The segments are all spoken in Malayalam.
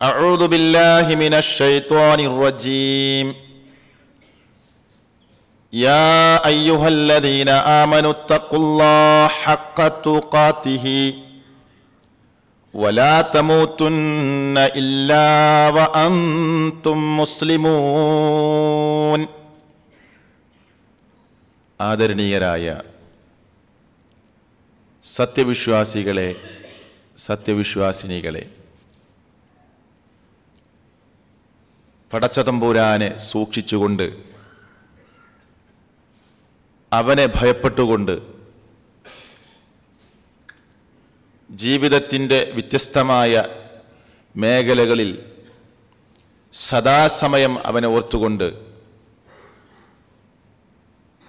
أعوذ بالله من الشيطان الرجيم يا أيها الذين آمنوا اتقوا الله حق تقاته ولا تموتن إلا وأنتم مسلمون. ആദരണീയരായ സത്യവിശ്വാസികളെ, സത്യവിശ്വാസിനികളെ, പടച്ചതമ്പുരാനെ സൂക്ഷിച്ചുകൊണ്ട് അവനെ ഭയപ്പെട്ടുകൊണ്ട് ജീവിതത്തിൻ്റെ വ്യത്യസ്തമായ മേഖലകളിൽ സദാസമയം അവനെ ഓർത്തുകൊണ്ട്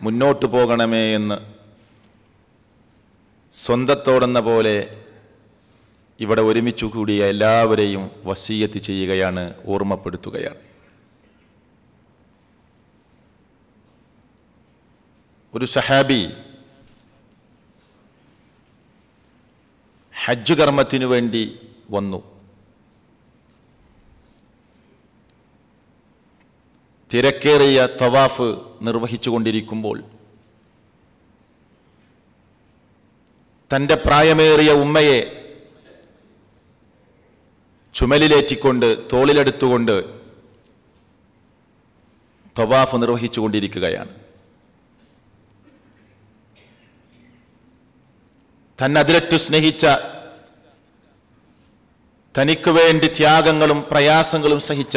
മുന്നോട്ടു പോകണമേ എന്ന് സ്വന്തത്തോടെന്ന പോലെ ഇവിടെ ഒരുമിച്ചു കൂടിയ എല്ലാവരെയും വസീയത്ത് ചെയ്യുകയാണ്, ഓർമ്മപ്പെടുത്തുകയാണ്. ഒരു സഹാബി ഹജ്ജ് കർമ്മത്തിനു വേണ്ടി വന്നു. തിരക്കേറിയ തവാഫ് നിർവഹിച്ചു കൊണ്ടിരിക്കുമ്പോൾ തൻ്റെ പ്രായമേറിയ ഉമ്മയെ ചുമലിലേറ്റിക്കൊണ്ട് തോളിലെടുത്തുകൊണ്ട് തവാഫ് നിർവഹിച്ചു കൊണ്ടിരിക്കുകയാണ്. തന്നെ അതിരറ്റു സ്നേഹിച്ച, തനിക്ക് വേണ്ടി ത്യാഗങ്ങളും പ്രയാസങ്ങളും സഹിച്ച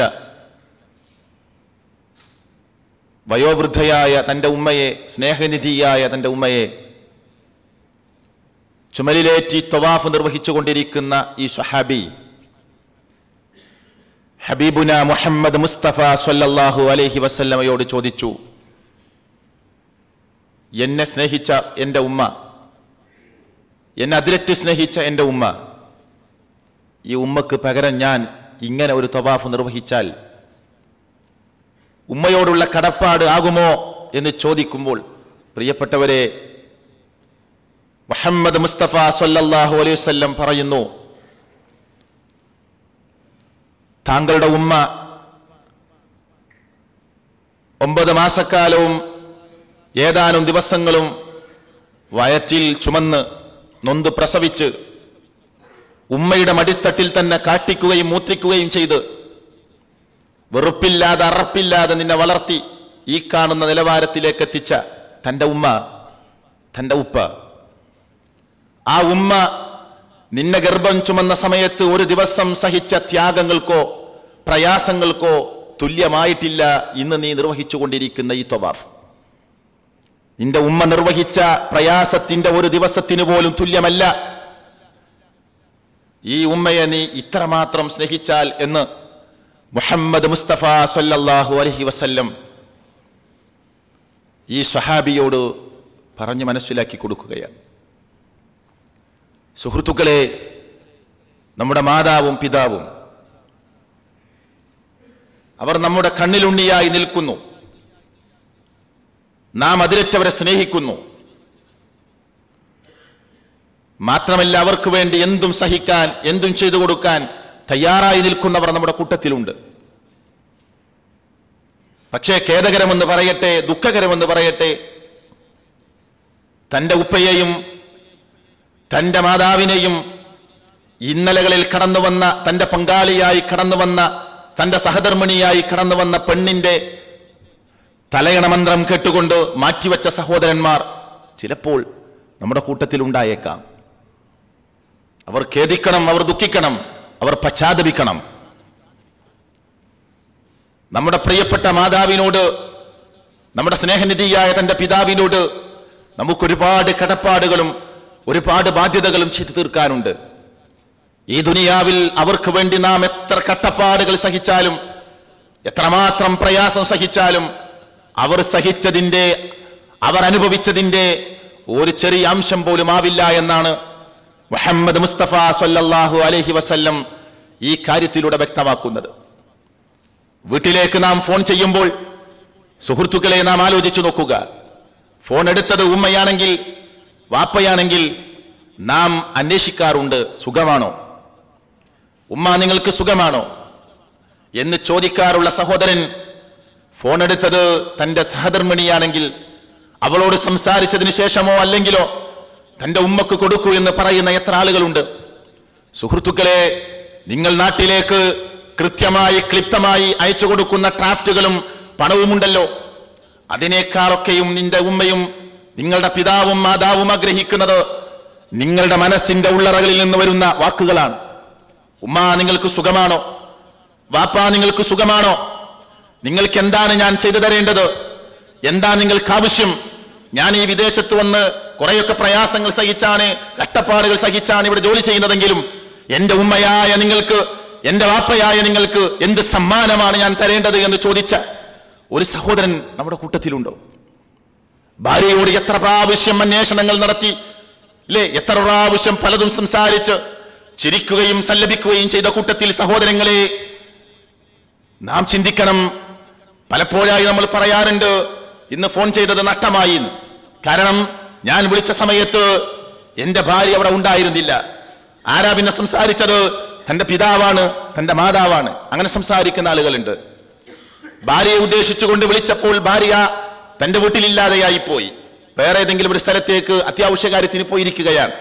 വയോവൃദ്ധയായ തൻ്റെ ഉമ്മയെ, സ്നേഹനിധിയായ തൻ്റെ ഉമ്മയെ ചുമലിലേറ്റി തവാഫ് നിർവഹിച്ചു കൊണ്ടിരിക്കുന്ന ഈ സ്വഹാബി ഹബീബുന മുഹമ്മദ് മുസ്തഫ സ്വല്ലല്ലാഹു അലൈഹി വസല്ലമയോട് ചോദിച്ചു, എന്നെ സ്നേഹിച്ച എൻ്റെ ഉമ്മ, എന്നെ അതിരറ്റ് സ്നേഹിച്ച എൻ്റെ ഉമ്മ, ഈ ഉമ്മക്ക് പകരം ഞാൻ ഇങ്ങനെ ഒരു തവാഫ് നിർവഹിച്ചാൽ ഉമ്മയോടുള്ള കടപ്പാട് ആകുമോ എന്ന് ചോദിക്കുമ്പോൾ, പ്രിയപ്പെട്ടവരെ, മുഹമ്മദ് മുസ്തഫ സ്വല്ലല്ലാഹു അലൈഹി വസല്ലം പറയുന്നു, താങ്കളുടെ ഉമ്മ 9 മാസക്കാലവും ഏതാനും ദിവസങ്ങളും വയറ്റിൽ ചുമന്ന് നൊന്ത് പ്രസവിച്ച് ഉമ്മയുടെ മടിത്തട്ടിൽ തന്നെ കാട്ടിക്കുകയും മൂത്രിക്കുകയും ചെയ്ത് വെറുപ്പില്ലാതെ അറപ്പില്ലാതെ നിന്നെ വളർത്തി ഈ കാണുന്ന നിലവാരത്തിലേക്ക് എത്തിച്ച തൻ്റെ ഉമ്മ, തൻ്റെ ഉപ്പ, ആ ഉമ്മ നിന്നെ ഗർഭം ചുമന്ന സമയത്ത് ഒരു ദിവസം സഹിച്ച ത്യാഗങ്ങൾക്കോ പ്രയാസങ്ങൾക്കോ തുല്യമായിട്ടില്ല ഇന്ന് നീ നിർവഹിച്ചു കൊണ്ടിരിക്കുന്ന ഈ തവാഫ്. നിന്റെ ഉമ്മ നിർവഹിച്ച പ്രയാസത്തിന്റെ ഒരു ദിവസത്തിന് പോലും തുല്യമല്ല ഈ ഉമ്മയെ നീ ഇത്രമാത്രം സ്നേഹിച്ചാൽ എന്ന് മുഹമ്മദ് മുസ്തഫ സല്ലല്ലാഹു അലൈഹി വസല്ലം ഈ സ്വഹാബിയോട് പറഞ്ഞു മനസ്സിലാക്കി കൊടുക്കുകയാണ്. സുഹൃത്തുക്കളെ, നമ്മുടെ മാതാവും പിതാവും അവർ നമ്മുടെ കണ്ണിലുണ്ണിയായി നിൽക്കുന്നു. നാം അതിരറ്റവരെ സ്നേഹിക്കുന്നു. മാത്രമല്ല, അവർക്ക് വേണ്ടി എന്തും സഹിക്കാൻ, എന്തും ചെയ്തു കൊടുക്കാൻ തയ്യാറായി നിൽക്കുന്നവർ നമ്മുടെ കൂട്ടത്തിലുണ്ട്. പക്ഷേ ഖേദകരമെന്ന് പറയട്ടെ, ദുഃഖകരമെന്ന് പറയട്ടെ, തൻ്റെ ഉപ്പയെയും തൻ്റെ മാതാവിനെയും ഇന്നലകളിൽ കടന്നു വന്ന, തൻ്റെ പങ്കാളിയായി കടന്നു വന്ന, തൻ്റെ സഹധർമ്മിണിയായി കടന്നു വന്ന പെണ്ണിന്റെ തലയണ മന്ത്രം കേട്ടുകൊണ്ട് മാറ്റിവെച്ച സഹോദരന്മാർ ചിലപ്പോൾ നമ്മുടെ കൂട്ടത്തിൽ ഉണ്ടായേക്കാം. അവർ ഖേദിക്കണം, അവർ ദുഃഖിക്കണം, അവർ പശ്ചാത്തപിക്കണം. നമ്മുടെ പ്രിയപ്പെട്ട മാതാവിനോട്, നമ്മുടെ സ്നേഹനിധിയായ തൻ്റെ പിതാവിനോട് നമുക്കൊരുപാട് കടപ്പാടുകളും ഒരുപാട് ബാധ്യതകളും ചെയ്തു തീർക്കാനുണ്ട്. ഈ ദുനിയാവിൽ അവർക്ക് വേണ്ടി നാം എത്ര കട്ടപ്പാടുകൾ സഹിച്ചാലും, എത്രമാത്രം പ്രയാസം സഹിച്ചാലും, അവർ സഹിച്ചതിൻ്റെ, അവർ അനുഭവിച്ചതിൻ്റെ ഒരു ചെറിയ അംശം പോലും ആവില്ല എന്നാണ് മുഹമ്മദ് മുസ്തഫ സ്വല്ലല്ലാഹു അലൈഹി വസല്ലം ഈ കാര്യത്തിലൂടെ വ്യക്തമാക്കുന്നത്. വീട്ടിലേക്ക് നാം ഫോൺ ചെയ്യുമ്പോൾ സുഹൃത്തുക്കളെ നാം ആലോചിച്ചു നോക്കുക. ഫോൺ എടുത്തത് ഉമ്മയാണെങ്കിൽ, വാപ്പയാണെങ്കിൽ നാം അന്വേഷിക്കാറുണ്ട്, സുഖമാണോ ഉമ്മ, നിങ്ങൾക്ക് സുഖമാണോ? എന്ന് ചോദിക്കാറുള്ള സഹോദരൻ ഫോൺ എടുത്തത് തന്റെ സഹധർമ്മിണിയാണെങ്കിൽ അവളോട് സംസാരിച്ചതിന് ശേഷമോ അല്ലെങ്കിലോ തന്റെ ഉമ്മക്ക് കൊടുക്കൂ എന്ന് പറയുന്ന എത്ര ആളുകളുണ്ട്? സുഹൃത്തുക്കളെ, നിങ്ങൾ നാട്ടിലേക്ക് കൃത്യമായി ക്ലിപ്തമായി അയച്ചു കൊടുക്കുന്ന ഡ്രാഫ്റ്റുകളും പണവുമുണ്ടല്ലോ. അതിനേക്കാളൊക്കെയും നിന്റെ ഉമ്മയും നിങ്ങളുടെ പിതാവും മാതാവും ആഗ്രഹിക്കുന്നത് നിങ്ങളുടെ മനസ്സിന്റെ ഉള്ളറകളിൽ നിന്ന് വരുന്ന വാക്കുകളാണ്. ഉമ്മ, നിങ്ങൾക്ക് സുഖമാണോ? വാപ്പാ, നിങ്ങൾക്ക് സുഖമാണോ? നിങ്ങൾക്ക് എന്താണ് ഞാൻ ചെയ്തു തരേണ്ടത്? എന്താ നിങ്ങൾക്ക് ആവശ്യം? ഞാൻ ഈ വിദേശത്ത് വന്ന് കുറെയൊക്കെ പ്രയാസങ്ങൾ സഹിച്ചാണ്, കഷ്ടപ്പാടുകൾ സഹിച്ചാണ് ഇവിടെ ജോലി ചെയ്യുന്നതെങ്കിലും എന്റെ ഉമ്മയായ നിങ്ങൾക്ക്, എന്റെ വാപ്പയായ നിങ്ങൾക്ക് എന്ത് സമ്മാനമാണ് ഞാൻ തരേണ്ടത് എന്ന് ചോദിച്ച ഒരു സഹോദരൻ നമ്മുടെ കൂട്ടത്തിലുണ്ടോ? ഭാര്യയോട് എത്ര പ്രാവശ്യം അന്വേഷണങ്ങൾ നടത്തി, അല്ലേ? എത്ര പ്രാവശ്യം പലതും സംസാരിച്ച് ചിരിക്കുകയും സല്ലപിക്കുകയും ചെയ്ത കൂട്ടത്തിൽ സഹോദരങ്ങളെ, നാം ചിന്തിക്കണം. പലപ്പോഴായി നമ്മൾ പറയാറുണ്ട്, ഇന്ന് ഫോൺ ചെയ്തത് നഷ്ടമായി. കാരണം ഞാൻ വിളിച്ച സമയത്ത് എന്റെ ഭാര്യ അവിടെ ഉണ്ടായിരുന്നില്ല. ആരാ പിന്നെ സംസാരിച്ചത്? തന്റെ പിതാവാണ്, തന്റെ മാതാവാണ്. അങ്ങനെ സംസാരിക്കുന്ന ആളുകളുണ്ട്. ഭാര്യയെ ഉദ്ദേശിച്ചുകൊണ്ട് വിളിച്ചപ്പോൾ ഭാര്യ തന്റെ വീട്ടിലില്ലാതെയായി പോയി, വേറെ ഏതെങ്കിലും ഒരു സ്ഥലത്തേക്ക് അത്യാവശ്യ കാര്യത്തിന് പോയിരിക്കുകയാണ്.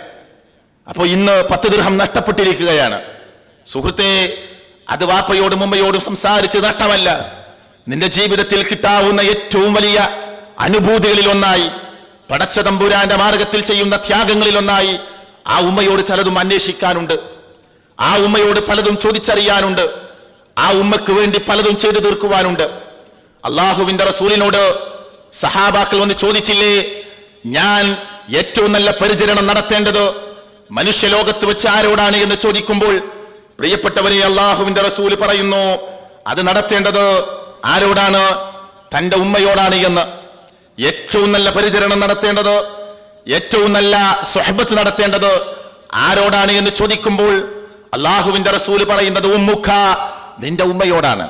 അപ്പോൾ ഇന്ന് 10 ദിർഹം നഷ്ടപ്പെട്ടിരിക്കുകയാണ്. സുഹൃത്തെ, അത് വാപ്പയോടും ഉമ്മയോടും സംസാരിച്ച് നഷ്ടമല്ല, നിന്റെ ജീവിതത്തിൽ കിട്ടാവുന്ന ഏറ്റവും വലിയ അനുഭൂതികളിൽ ഒന്നായി, പടച്ച തമ്പുരാന്റെ മാർഗത്തിൽ ചെയ്യുന്ന ത്യാഗങ്ങളിൽ ഒന്നായി ആ ഉമ്മയോട് ചിലതും അന്വേഷിക്കാനുണ്ട്. ആ ഉമ്മയോട് പലതും ചോദിച്ചറിയാനുണ്ട്. ആ ഉമ്മക്ക് വേണ്ടി പലതും ചെയ്തു തീർക്കുവാനുണ്ട്. അള്ളാഹുവിന്റെ റസൂലിനോട് സഹാബാക്കൾ വന്ന് ചോദിച്ചില്ലേ, ഞാൻ ഏറ്റവും നല്ല പരിചരണം നടത്തേണ്ടത് മനുഷ്യലോകത്ത് വെച്ച് ആരോടാണ് എന്ന് ചോദിക്കുമ്പോൾ, പ്രിയപ്പെട്ടവരെ, അള്ളാഹുവിന്റെ റസൂല് പറയുന്നു, അത് നടത്തേണ്ടത് ആരോടാണ്? തന്റെ ഉമ്മയോടാണ് എന്ന്. ഏറ്റവും നല്ല പരിചരണം നടത്തേണ്ടത്, ഏറ്റവും നല്ല സുഹബത്ത് നടത്തേണ്ടത് ആരോടാണ് എന്ന് ചോദിക്കുമ്പോൾ അള്ളാഹുവിന്റെ റസൂല് പറയുന്നത് ഉമ്മുക്ക, നിന്റെ ഉമ്മയോടാണ്.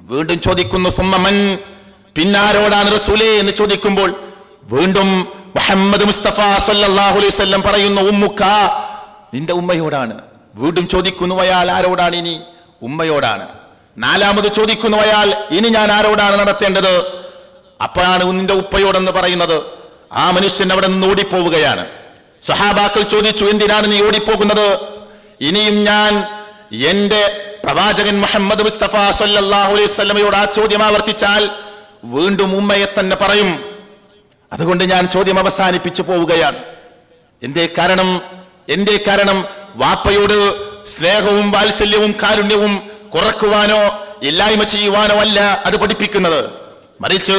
വീണ്ടും ചോദിക്കുന്നു സുമ്മമൻ, പിന്നാരോടാണ് റസൂലേ എന്ന് ചോദിക്കുമ്പോൾ വീണ്ടും മുഹമ്മദ് മുസ്തഫ സല്ലല്ലാഹു അലൈഹി വസല്ലം പറയുന്നു ഉമ്മുക്ക, നിന്റെ ഉമ്മയോടാണ്. വീണ്ടും ചോദിക്കുന്നു അയാൾ ആരോടാണ്? ഇനി ഉമ്മയോടാണ്. നാലാമത് ചോദിക്കുന്നു അയാൾ, ഇനി ഞാൻ ആരോടാണ് നടത്തേണ്ടത്? അപ്പോഴാണ് നിന്റെ ഉപ്പയോടെന്ന് പറയുന്നത്. ആ മനുഷ്യൻ അവിടെ നിന്ന് ഓടിപ്പോവുകയാണ്. സഹാബാക്കൾ ചോദിച്ചു, എന്തിനാണ് നീ ഓടിപ്പോകുന്നത്? ഇനിയും ഞാൻ എന്റെ പ്രവാചകൻ മുഹമ്മദ് മുസ്തഫ സല്ലല്ലാഹു അലൈഹി വസല്ലമയോട് ആ ചോദ്യം ആവർത്തിച്ചാൽ വീണ്ടും ഉമ്മയെ തന്നെ പറയും. അതുകൊണ്ട് ഞാൻ ചോദ്യം അവസാനിപ്പിച്ചു പോവുകയാണ്. എന്തേ കാരണം? വാപ്പയോട് സ്നേഹവും വാത്സല്യവും കാരുണ്യവും കുറക്കുവാനോ ഇല്ലായ്മ ചെയ്യുവാനോ അല്ല അത് പഠിപ്പിക്കുന്നത്. മറിച്ച്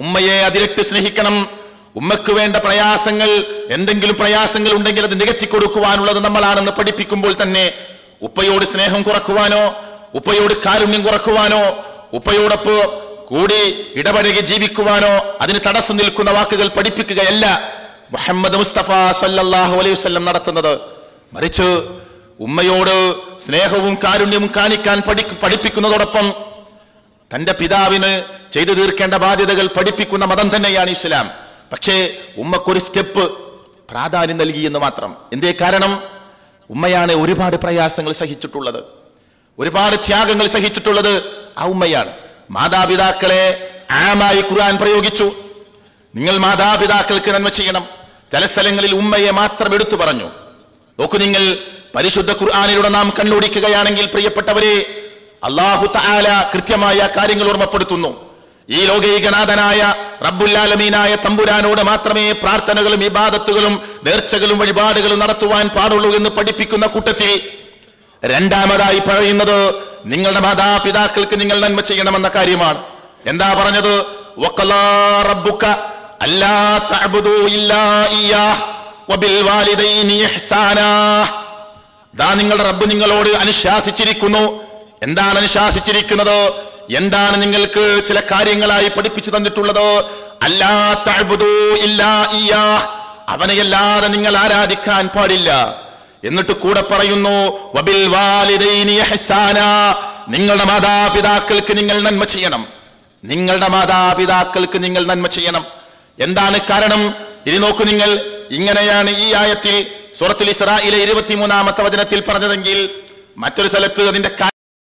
ഉമ്മയെ അതിലിട്ട് സ്നേഹിക്കണം. ഉമ്മക്ക് വേണ്ട പ്രയാസങ്ങൾ, എന്തെങ്കിലും പ്രയാസങ്ങൾ ഉണ്ടെങ്കിൽ അത് നികത്തി കൊടുക്കുവാനുള്ളത് നമ്മളാണെന്ന് പഠിപ്പിക്കുമ്പോൾ തന്നെ ഉപ്പയോട് സ്നേഹം കുറക്കുവാനോ ഉപ്പയോട് കാരുണ്യം കുറക്കുവാനോ ഉപ്പയോടൊപ്പം കൂടി ഇടപഴകി ജീവിക്കുവാനോ അതിന് തടസ്സം നിൽക്കുന്ന വാക്കുകൾ പഠിപ്പിക്കുകയല്ല മുഹമ്മദ് മുസ്തഫ സല്ലല്ലാഹു അലൈഹി വസല്ലം നടത്തുന്നത്. മറിച്ച് ഉമ്മയോട് സ്നേഹവും കാരുണ്യവും കാണിക്കാൻ പഠിപ്പിക്കുന്നതോടൊപ്പം തന്റെ പിതാവിന് ചെയ്തു തീർക്കേണ്ട ബാധ്യതകൾ പഠിപ്പിക്കുന്ന മതം തന്നെയാണ് ഇസ്ലാം. പക്ഷേ ഉമ്മക്കൊരു സ്റ്റെപ്പ് പ്രാധാന്യം നൽകി എന്ന് മാത്രം. എന്തേ കാരണം? ഉമ്മയാണ് ഒരുപാട് പ്രയാസങ്ങൾ സഹിച്ചിട്ടുള്ളത്, ഒരുപാട് ത്യാഗങ്ങൾ സഹിച്ചിട്ടുള്ളത് ആ ഉമ്മയാണ്. മാതാപിതാക്കളെ ആമായി ഖുർആൻ പ്രയോഗിച്ചു. നിങ്ങൾ മാതാപിതാക്കൾക്ക് നന്മ ചെയ്യണം. ചില സ്ഥലങ്ങളിൽ ഉമ്മയെ മാത്രം എടുത്തു പറഞ്ഞു. നോക്കൂ, നിങ്ങൾ പരിശുദ്ധ ഖുർആനിലൂടെ നാം കണ്ണോടിക്കുകയാണെങ്കിൽ പ്രിയപ്പെട്ടവരെ, അല്ലാഹു തആല കൃത്യമായ കാര്യങ്ങൾ ഓർമ്മപ്പെടുത്തുന്നു. ഈ ലോകൈകനാഥനായ റബ്ബുൽ ആലമീനായ തമ്പുരാനോട് മാത്രമേ പ്രാർത്ഥനകളും ഇബാദത്തുകളും നേർച്ചകളും വഴിപാടുകളും നടത്തുവാൻ പാടുള്ളൂ എന്ന് പഠിപ്പിക്കുന്ന കൂട്ടത്തിൽ രണ്ടാമതായി പറയുന്നത് നിങ്ങളുടെ മാതാപിതാക്കൾക്ക് നിങ്ങൾ നന്മ ചെയ്യണമെന്ന കാര്യമാണ്. എന്താ പറഞ്ഞത്? വഖലാ റബ്ബുക അല്ലാ തഅബുദൂ ഇല്ലാ ഇയ്യാഹ് വബിൽ വാലിദൈനി ഇഹ്സാനാ. ദാ നിങ്ങളുടെ റബ്ബ് നിങ്ങളോട് അനുശാസിച്ചിരിക്കുന്നു. എന്താണ് അനുശാസിച്ചിരിക്കുന്നത്? എന്താണ് നിങ്ങൾക്ക് ചില കാര്യങ്ങളായി പഠിപ്പിച്ചു തന്നിട്ടുള്ളത്? അല്ലാ തഅബുദൂ ഇല്ലാ ഇയ്യാഹ്, അവനെയല്ലാതെ നിങ്ങൾ ആരാധിക്കാൻ പാടില്ല. എന്നിട്ട് കൂടെ പറയുന്നു വബിൽ വാലിദൈനി ഇഹ്സാനാ, നിങ്ങളുടെ മാതാപിതാക്കൾക്ക് നിങ്ങൾ നന്മ ചെയ്യണം. നിങ്ങളുടെ മാതാപിതാക്കൾക്ക് നിങ്ങൾ നന്മ ചെയ്യണം. എന്താണ് കാരണം? ഇനി നോക്കൂ നിങ്ങൾ, ഇങ്ങനെയാണ് ഈ ആയത്തിൽ സൂറത്തുൽ ഇസ്രായിലെ 23-ാമത്തെ വചനത്തിൽ പറഞ്ഞതെങ്കിൽ മറ്റൊരു സ്ഥലത്ത് അതിന്റെ